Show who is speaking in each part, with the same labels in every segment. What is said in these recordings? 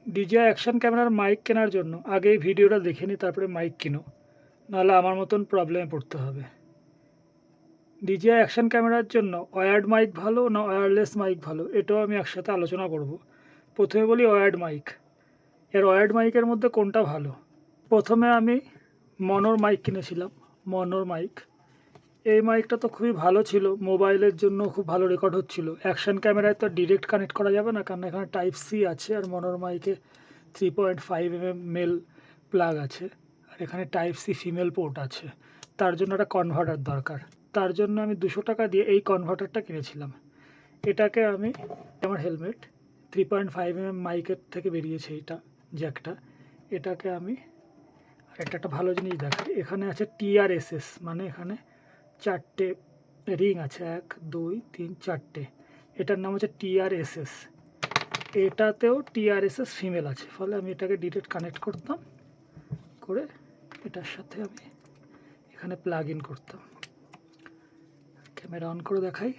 Speaker 1: DJI action ক্যামেরার mic কেনার জন্য আগে এই ভিডিওটা দেখে নিই, তারপরে মাইক কিনো, নাহলে আমার মতন প্রবলেমে পড়তে হবে। DJI অ্যাকশন ক্যামেরার জন্য ওয়্যার্ড মাইক ভালো না ওয়্যারলেস মাইক ভালো, এটাও আমি একসাথে আলোচনা করব। প্রথমে বলি ওয়্যার্ড মাইক। ওয়্যার্ড মাইকের মধ্যে কোনটা ভালো? প্রথমে আমি মনোর মাইক কিনেছিলাম। মনোর মাইক, এই মাইকটা তো খুবই ভালো ছিল, মোবাইলের জন্য খুব ভালো রেকর্ড হচ্ছিল। অ্যাকশন ক্যামেরায় তো ডিরেক্ট কানেক্ট করা যাবে না, কারণ এখানে টাইপ সি আছে, আর মনোর মাইকে 3.5 mm মেল প্লাগ আছে, আর এখানে টাইপ সি ফিমেল পোর্ট আছে। তার জন্য একটা কনভার্টার দরকার। তার জন্য আমি 200 টাকা দিয়ে এই কনভার্টারটা কিনেছিলাম। এটাকে আমি আমার হেলমেট 3.5 mm মাইকের থেকে বেরিয়েছে এইটা জ্যাকটা, এটাকে আমি এটা একটা ভালো জিনিস দেখাই। এখানে আছে TRSS, মানে এখানে 4টে রিং আছে, 1 2 3 4টে। এটার নাম হচ্ছে TRSS। এটাতেও TRSS ফিমেল আছে, ফলে আমি এটাকে ডিরেক্ট কানেক্ট করতাম, করে এটার সাথে আমি এখানে প্লাগ ইন করতাম। ক্যামেরা অন করে দেখাই।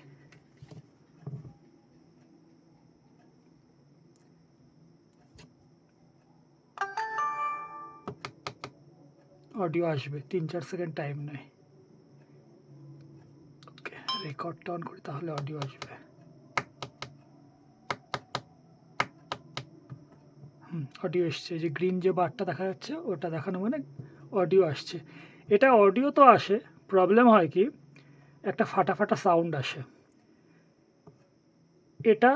Speaker 1: অডিও আসবে, 3-4 সেকেন্ড টাইম নেয়। ওকে, রেকর্ডটা অন করি, তাহলে অডিও আসবে। অডিও এসছে, যে গ্রিন যে বারটা দেখা যাচ্ছে ওটা দেখানো মানে অডিও আসছে। এটা অডিও তো আসে, প্রবলেম হয় কি, একটা ফাটা ফাটা সাউন্ড আসে। এটা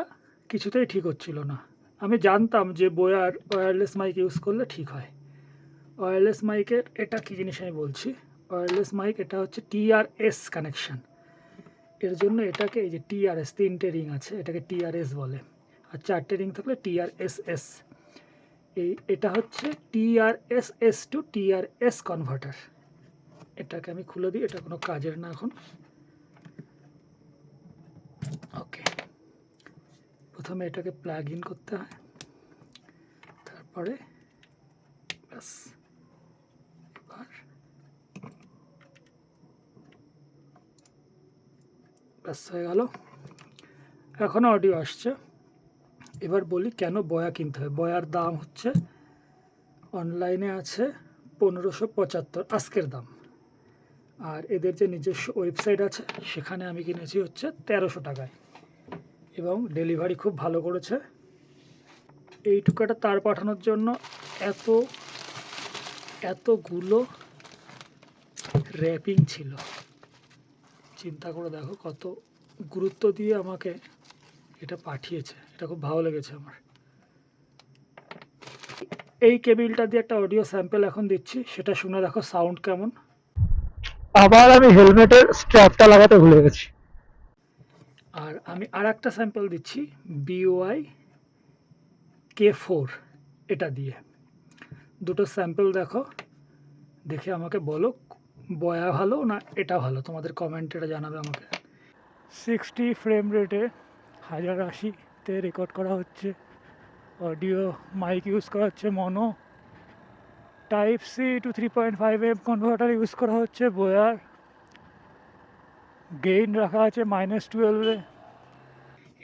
Speaker 1: কিছুতেই ঠিক হচ্ছিল না। আমি জানতাম যে ওয়্যারলেস মাইক ইউজ করলে ঠিক হয়। ওয়্যারলেস মাইকের এটা কী জিনিস আমি বলছি। ওয়্যারলেস মাইক এটা হচ্ছে TRS কানেকশান। এর জন্য এটাকে, এই যে TRS 3টে রিং আছে, এটাকে TRS বলে, আর 4টে রিং থাকলে TRSS। এটা হচ্ছে TRSS টু TRS কনভার্টার। এটাকে আমি খুলে দিই, এটা কোনো কাজের না এখন। ওকে, প্রথমে এটাকে প্লাগ ইন করতে হয়, তারপরে ব্যাস, এবার ব্যাস হয়ে গেল। এখন অডিও আসছে। এবার বলি কেন বয়া কিনতে হয়। বয়ার দাম হচ্ছে, অনলাইনে আছে 1575 আজকের দাম, আর এদের যে নিজস্ব ওয়েবসাইট আছে সেখানে আমি কিনেছি হচ্ছে 1300 টাকায়, এবং ডেলিভারি খুব ভালো করেছে। এইটুকু একটা তার পাঠানোর জন্য এতগুলো র্যাপিং ছিল, চিন্তা করে দেখো কত গুরুত্ব দিয়ে আমাকে এটা পাঠিয়েছে। এটা খুব ভালো লেগেছে আমার। এই কেবিলটা দিয়ে একটা অডিও স্যাম্পল এখন দিচ্ছি, সেটা শুনে দেখো সাউন্ড কেমন। আবার আমি হেলমেটের স্ট্র্যাপটা লাগাতে ভুলে গেছি। আর আমি আর একটা স্যাম্পল দিচ্ছি BOI K4, এটা দিয়ে। দুটো স্যাম্পল দেখো, দেখে আমাকে বলো বয়া ভালো না এটা ভালো, তোমাদের কমেন্টে এটা জানাবে আমাকে। 60 ফ্রেম রেটে 1080-তে রেকর্ড করা হচ্ছে। অডিও মাইক ইউজ করা হচ্ছে mono, type C to 3.5 mm converter use করা হচ্ছে বয়ার। গেইন রাখা আছে -12-এ।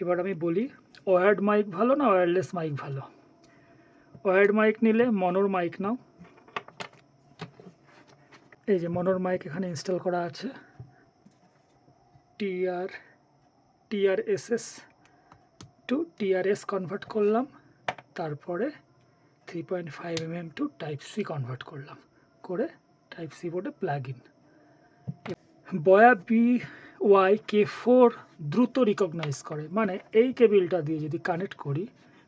Speaker 1: এবার আমি বলি ওয়্যার্ড মাইক ভালো না ওয়্যারলেস মাইক ভালো। ওয়্যার্ড মাইক নিলে মনোর মাইক নাও। এই যে মনোর মাইক এখানে ইনস্টল করা আছে। TRSS টু TRS কনভার্ট করলাম, তারপরে 3.5 mm to type C convert করলাম, করে টাইপ সি বোর্ডে plug in. Boya BOI K4 দ্রুত রিকগনাইজ করে, মানে এই কেবিলটা দিয়ে যদি কানেক্ট করি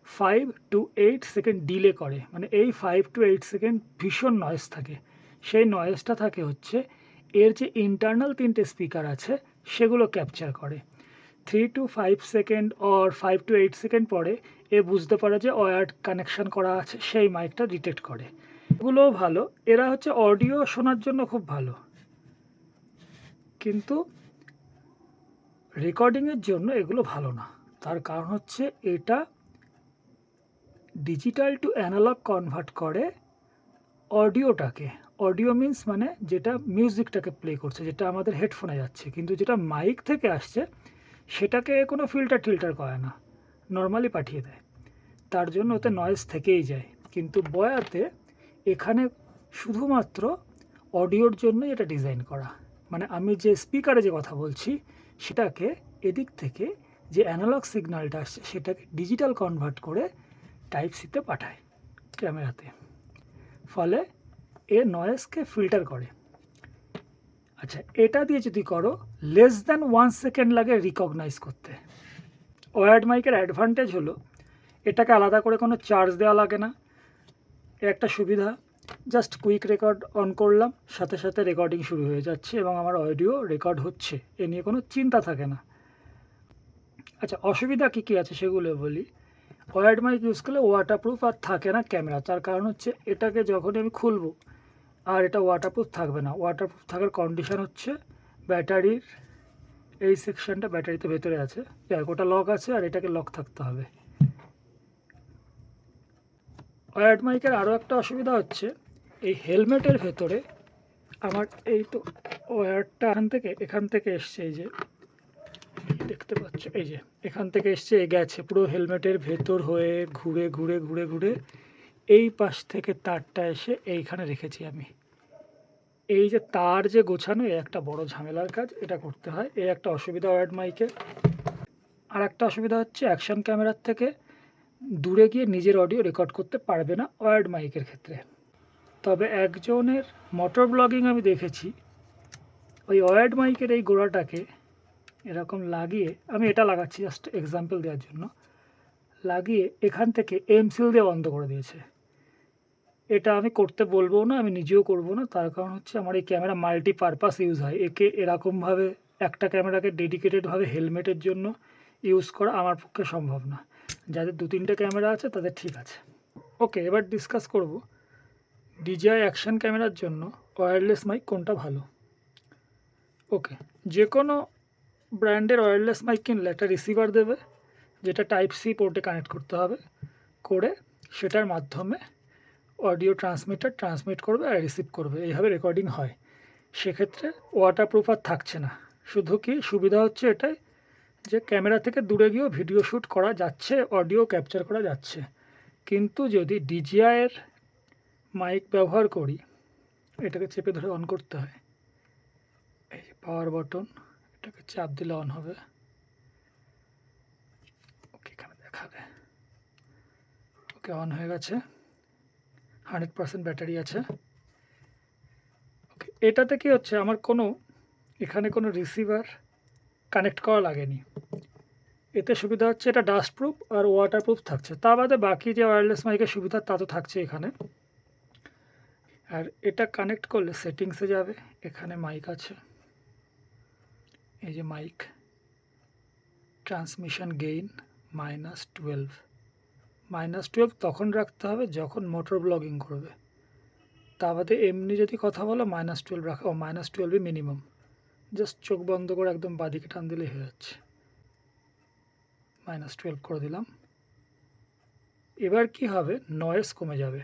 Speaker 1: 5 to 8 সেকেন্ড ডিলে করে, মানে এই 5 to 8 সেকেন্ড ভীষণ নয়েজ থাকে। সেই নয়েজটা থাকে হচ্ছে এর যে ইন্টারনাল 3টে স্পিকার আছে সেগুলো ক্যাপচার করে। 3 to 5 second or 5 to 8 second পরে এ বুঝতে পারে যে ওয়্যার্ড কানেকশান করা আছে, সেই মাইকটা ডিটেক্ট করে। এগুলোও ভালো, এরা হচ্ছে অডিও শোনার জন্য খুব ভালো, কিন্তু রেকর্ডিংয়ের জন্য এগুলো ভালো না। তার কারণ হচ্ছে এটা ডিজিটাল টু অ্যানালগ কনভার্ট করে অডিওটাকে। অডিও মিন্স মানে যেটা মিউজিকটাকে প্লে করছে, যেটা আমাদের হেডফোনে যাচ্ছে, কিন্তু যেটা মাইক থেকে আসছে সেটাকে কোনো ফিল্টার টিল্টার করে না, নর্মালি পাঠিয়ে দেয়। তার জন্য ওতে নয়েজ থেকেই যায়। কিন্তু বয়াতে এখানে শুধুমাত্র অডিওর জন্যই এটা ডিজাইন করা, মানে আমি যে স্পিকারে যে কথা বলছি সেটাকে এদিক থেকে যে অ্যানালগ সিগন্যালটা আসছে সেটাকে ডিজিটাল কনভার্ট করে টাইপ সিতে পাঠায় ক্যামেরাতে, ফলে এ নয়েজকে ফিল্টার করে। আচ্ছা, এটা দিয়ে যদি করো লেস দ্যান 1 সেকেন্ড লাগে রিকগনাইজ করতে। ওয়ার্ড মাইকের অ্যাডভান্টেজ হলো এটাকে আলাদা করে কোনো চার্জ দেওয়া লাগে না, এর একটা সুবিধা। জাস্ট কুইক রেকর্ড অন করলাম, সাথে সাথে রেকর্ডিং শুরু হয়ে যাচ্ছে এবং আমার অডিও রেকর্ড হচ্ছে, এ নিয়ে কোনো চিন্তা থাকে না। আচ্ছা, অসুবিধা কী কী আছে সেগুলো বলি। ওয়ার্ড মাইক ইউজ করলে ওয়াটারপ্রুফ আর থাকে না ক্যামেরা, তার কারণ হচ্ছে এটাকে যখনই আমি খুলবো আর এটা ওয়াটারপ্রুফ থাকবে না। ওয়াটারপ্রুফ থাকার কন্ডিশন হচ্ছে ব্যাটারির এই সেকশনটা ব্যাটারিতে ভেতরে আছে, ওটা লক আছে আর এটাকে লক থাকতে হবে। ওয়ার্ড মাইকের আরও একটা অসুবিধা হচ্ছে এই হেলমেটের ভেতরে আমার এই তো ওয়্যারটা এখান থেকে এসছে, এই যে দেখতে পাচ্ছ, এই যে এখান থেকে এসছে গেছে পুরো হেলমেটের ভেতর হয়ে ঘুরে ঘুরে ঘুরে ঘুরে এই পাশ থেকে তারটা এসে এইখানে রেখেছি আমি। এই যে তার যে গোছানো, একটা বড় ঝামেলার কাজ, এটা করতে হয়, এই একটা অসুবিধা ওয়ার্ড মাইকের। আর একটা অসুবিধা হচ্ছে অ্যাকশন ক্যামেরার থেকে দূরে গিয়ে নিজের অডিও রেকর্ড করতে পারবে না ওয়ার্ড মাইকের ক্ষেত্রে। তবে একজনের মোটর ব্লগিং আমি দেখেছি, ওই ওয়ার্ড মাইকের এই গোড়াটাকে এরকম লাগিয়ে, আমি এটা লাগাচ্ছি জাস্ট এক্সাম্পল দেওয়ার জন্য, লাগিয়ে এখান থেকে এমসিল দিয়ে বন্ধ করে দিয়েছে। এটা আমি করতে বলবো না, আমি নিজেও করব না, তার কারণ হচ্ছে আমার এই ক্যামেরা মাল্টিপারপাস ইউজ হয়, একে এরকমভাবে একটা ক্যামেরাকে ডেডিকেটেডভাবে হেলমেটের জন্য ইউজ করা আমার পক্ষে সম্ভব না। যাদের 2-3টে ক্যামেরা আছে তাদের ঠিক আছে। ওকে, এবার ডিসকাস করব DJI অ্যাকশন ক্যামেরার জন্য ওয়্যারলেস মাইক কোনটা ভালো। ওকে, যে কোনো ব্র্যান্ডের ওয়্যারলেস মাইক কিনলে একটা রিসিভার দেবে, যেটা টাইপ সি পোর্টে কানেক্ট করতে হবে, করে সেটার মাধ্যমে অডিও ট্রান্সমিট করবে আর রিসিভ করবে, এইভাবে রেকর্ডিং হয়। সেক্ষেত্রে ওয়াটারপ্রুফ আর থাকছে না, শুধু কি সুবিধা হচ্ছে এটাই যে ক্যামেরা থেকে দূরে গিয়েও ভিডিও শ্যুট করা যাচ্ছে, অডিও ক্যাপচার করা যাচ্ছে। কিন্তু যদি DJI-এর মাইক ব্যবহার করি, এটাকে চেপে ধরে অন করতে হয়, এই পাওয়ার বাটন, এটাকে চাপ দিলে অন হবে। ওকে, এখানে দেখাবে, ওকে অন হয়ে গেছে, 100% ব্যাটারি আছে। ওকে, এটাতে কি হচ্ছে, আমার এখানে কোনো রিসিভার কানেক্ট করা লাগেনি। এতে সুবিধা হচ্ছে এটা ডাস্টপ্রুফ আর ওয়াটারপ্রুফ থাকছে, তা বাদে বাকি যে ওয়্যারলেস মাইকের সুবিধা তা তো থাকছে এখানে। আর এটা কানেক্ট করলে সেটিংসে যাবে, এখানে মাইক আছে, এই যে মাইক, ট্রান্সমিশন গেইন -12 তখন রাখতে হবে যখন মোটর ব্লগিং করবে, তা বাদে এমনি যদি কথা বলো -12 রাখা, -12ই মিনিমাম। জাস্ট চোখ বন্ধ করে একদম বাদিকে টান দিলেই হয়ে যাচ্ছে। -12 করে দিলাম। এবার কি হবে, নয়েজ কমে যাবে।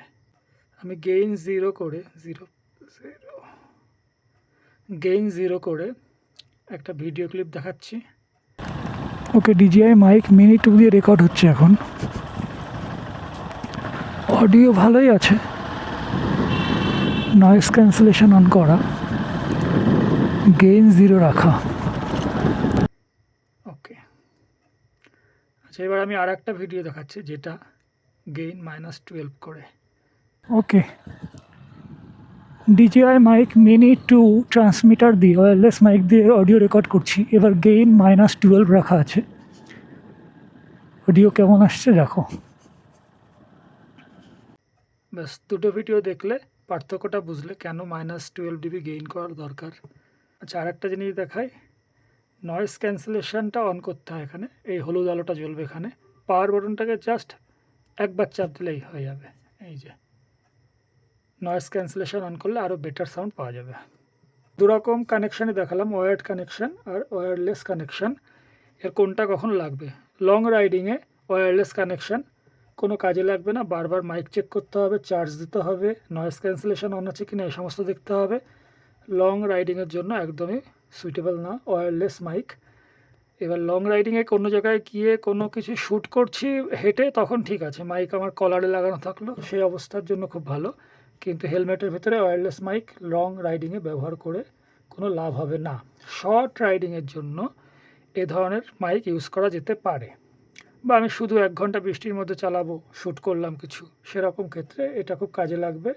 Speaker 1: আমি গেইন 0 করে একটা ভিডিও ক্লিপ দেখাচ্ছি। ওকে, DJI মাইক মিনি 2 দিয়ে রেকর্ড হচ্ছে এখন, অডিও ভালোই আছে, নয়েজ ক্যান্সেলেশন অন করা, গেইন 0 রাখা। ওকে, আচ্ছা, এবার আমি আর একটা ভিডিও দেখাচ্ছি যেটা গেইন -12 করে। ওকে, DJI মাইক মিনি 2 ট্রান্সমিটার দিয়ে ওয়্যারলেস মাইক দিয়ে অডিও রেকর্ড করছি, এবার গেইন -12 রাখা আছে। অডিও কেমন আসছে দেখো। ব্যাস, দুটো ভিডিও দেখলে পার্থক্যটা বুঝলে কেন -12 dB গেইন করার দরকার। আচ্ছা, আর একটা জিনিস দেখাই, নয়েজ ক্যান্সেলেশনটা অন করতে হয় এখানে, এই হলুদ আলোটা জ্বলবে এখানে, পাওয়ার বাটনটাকে জাস্ট একবার চাপ দিলেই হয়ে যাবে। এই যে নয়েজ ক্যান্সেলেশন অন করলে আরও বেটার সাউন্ড পাওয়া যাবে। দুরকম কানেকশানই দেখালাম, ওয়্যার্ড কানেকশান আর ওয়্যারলেস কানেকশান। এর কোনটা কখন লাগবে? লং রাইডিংয়ে ওয়্যারলেস কানেকশান কোনো কাজে লাগবে না, বারবার মাইক চেক করতে হবে, চার্জ দিতে হবে, নয়েজ ক্যান্সেলেশন অন আছে কিনা এই সমস্ত দেখতে হবে। লং রাইডিংয়ের জন্য একদমই সুইটেবল না ওয়্যারলেস মাইক। এবার লং রাইডিংয়ে কোনো জায়গায় গিয়ে কোনো কিছু শ্যুট করছি হেঁটে, তখন ঠিক আছে, মাইক আমার কলারে লাগানো থাকলো, সেই অবস্থার জন্য খুব ভালো। কিন্তু হেলমেটের ভেতরে ওয়্যারলেস মাইক লং রাইডিংয়ে ব্যবহার করে কোনো লাভ হবে না। শর্ট রাইডিংয়ের জন্য এ ধরনের মাইক ইউজ করা যেতে পারে, বা আমি শুধু 1 ঘন্টা বৃষ্টির মধ্যে চালাবো, শ্যুট করলাম কিছু, সেরকম ক্ষেত্রে এটা খুব কাজে লাগবে।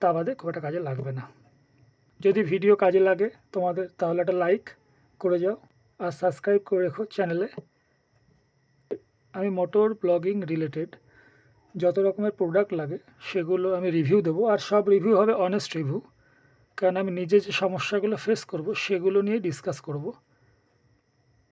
Speaker 1: তা বাদে খুব একটা কাজে লাগবে না। যদি ভিডিও কাজে লাগে তোমাদের, তাহলে একটা লাইক করে যাও আর সাবস্ক্রাইব করে রেখো চ্যানেলে। আমি মোটর ব্লগিং রিলেটেড যত রকমের প্রোডাক্ট লাগে সেগুলো আমি রিভিউ দেবো, আর সব রিভিউ হবে অনেস্ট রিভিউ, কারণ আমি নিজে যে সমস্যাগুলো ফেস করব সেগুলো নিয়ে ডিসকাস করব।